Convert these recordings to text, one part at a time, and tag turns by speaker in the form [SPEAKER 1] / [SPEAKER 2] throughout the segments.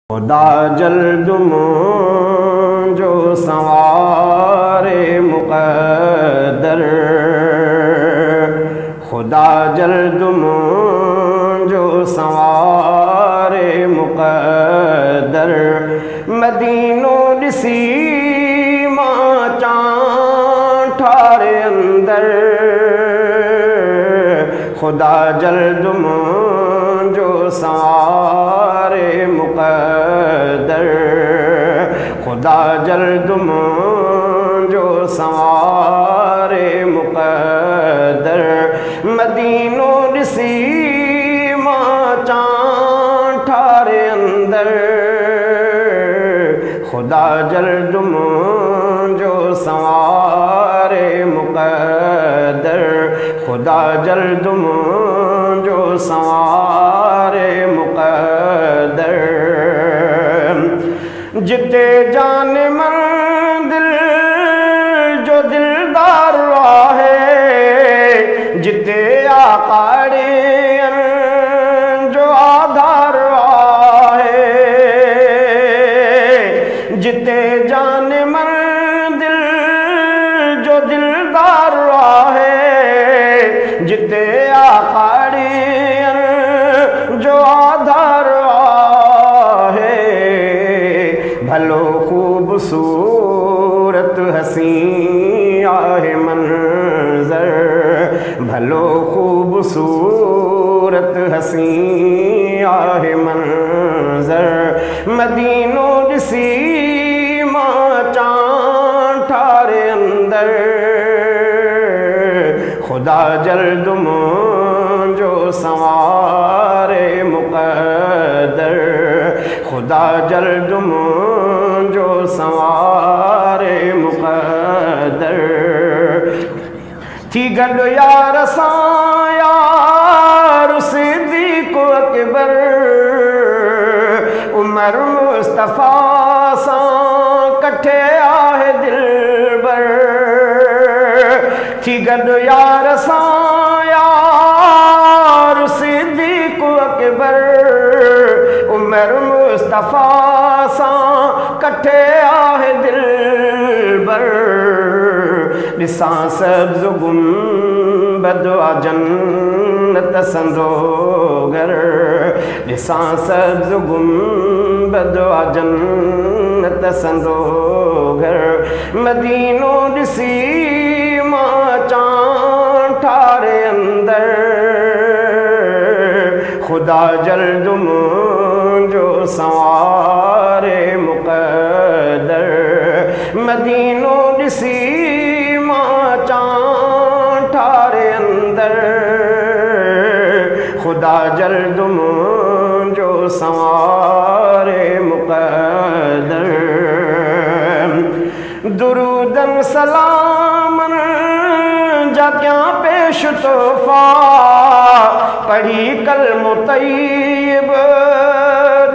[SPEAKER 1] खुदा जल्दुम जो सवारे मुक़द्दर, खुदा जल्दुम जो सवारे मुक़द्दर, मदीनो ॾिसी मां चां ठारे अंदर, खुदा जल्दुम जो सवारे मुक़द्दर, खुदा जल्दुम जो सवारे मुक़द्दर, मदीनो ॾिसी मां चां ठारे अंदर, खुदा जल्दुम जो सवारे मुक़द्दर, खुदा जल्दुम जो सवारे मुक़द्दर, जिते जान मन दिल जो दिलदार आहे, जिते आकाड़े जो आधार आहे, जिते जान मन दिल जो दिलदार आहे, जिते आकाड़े जो आधार आहे, भलो खूबसूरत हसी आहे मंज़र, भलो खूबसूरत हसी आहे मंज़र, मदीनो ॾिसी मां चां ठारे अंदर, खुदा जल्दुम जो सवारे मुक़द्दर, खुदा जल्दुम जो सवारे मुक़द्दर, थी गॾु यार सां यार सिद्दीक़ अकबर, उमर मुस्तफ़ा सां कठे आहे दिलबर, थी गॾु यार सां यार सिद्दीक़ अकबर, उमर मुस्तफ़ा सां कठे आहे दिलबर, ॾिसां सब्ज़ गुंबद आ जन्नत संदो घर, ॾिसां सब्ज़ गुंबद आ जन्नत संदो घर, मदीनो ॾिसी मां चां ठारे अंदर, खुदा जल्दुम जो सवारे मुक़द्दर, मदीनो ॾिसी मां चां ठारे अंदर, खुदा जल्दुम जो सवारे मुक़द्दर, दुरूदन सलामन जा क्या पेश तोहफ़ा, पढ़ी कलमो तय्यब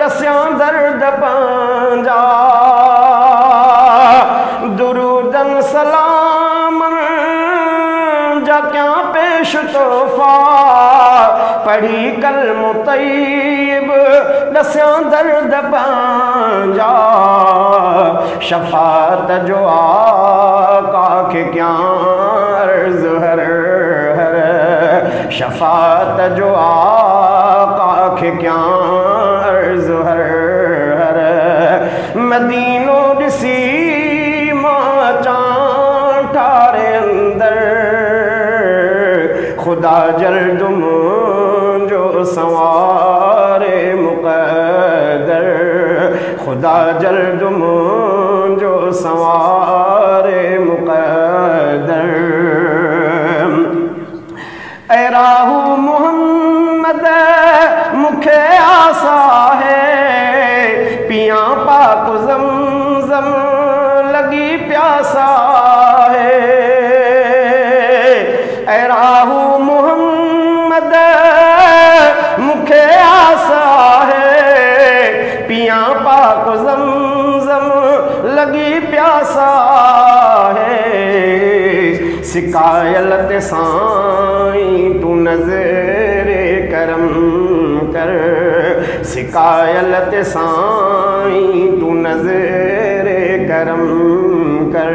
[SPEAKER 1] दस्यां दर्द पंहिंजा, दुरूदन सलामन जा क्या पेश तोहफ़ा, पढ़ी कलमो तय्यब दस्यां दर्द पंहिंजा, शफ़ाअत जो आका खे क्या अर्ज़ हर हर, शफ़ाअत जो आका खे क्या अर्ज़ हर हर, मदीनो ॾिसी मां चां ठारे अंदर, खुदा जल्दुम जो सवारे मुक़द्दर, खुदा जल्दुम जो सवारे मुक़द्दर, ऐ राहू मोहम्मद मुखे आसा है, पिया पाक ज़मज़म लगी प्यासा है, ऐ राहू मोहम्मद मुखे आसा है, पिया पाक ज़मज़म लगी प्यासा है, सिकायल ते साईं तू नज़र करम कर, सिकायलत साईं तू नज़रे करम कर।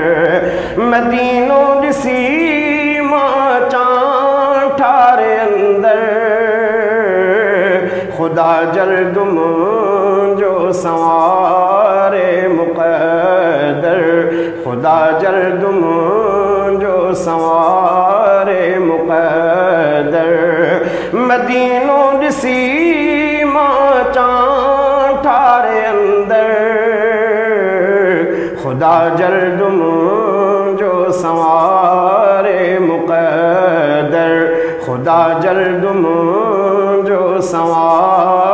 [SPEAKER 1] मदीनो ॾिसी मां चां ठारे अंदर, खुदा जल्द मुंहिंजो संवारे मुक़द्दर, खुदा जल्द मुंहिंजो संवारे मुक़द्दर। मदीनो ॾिसी मां चां ठारे अंदर, खुदा जल्द मुंहिंजो संवारे मुक़द्दर, खुदा जल्द मुंहिंजो संवारे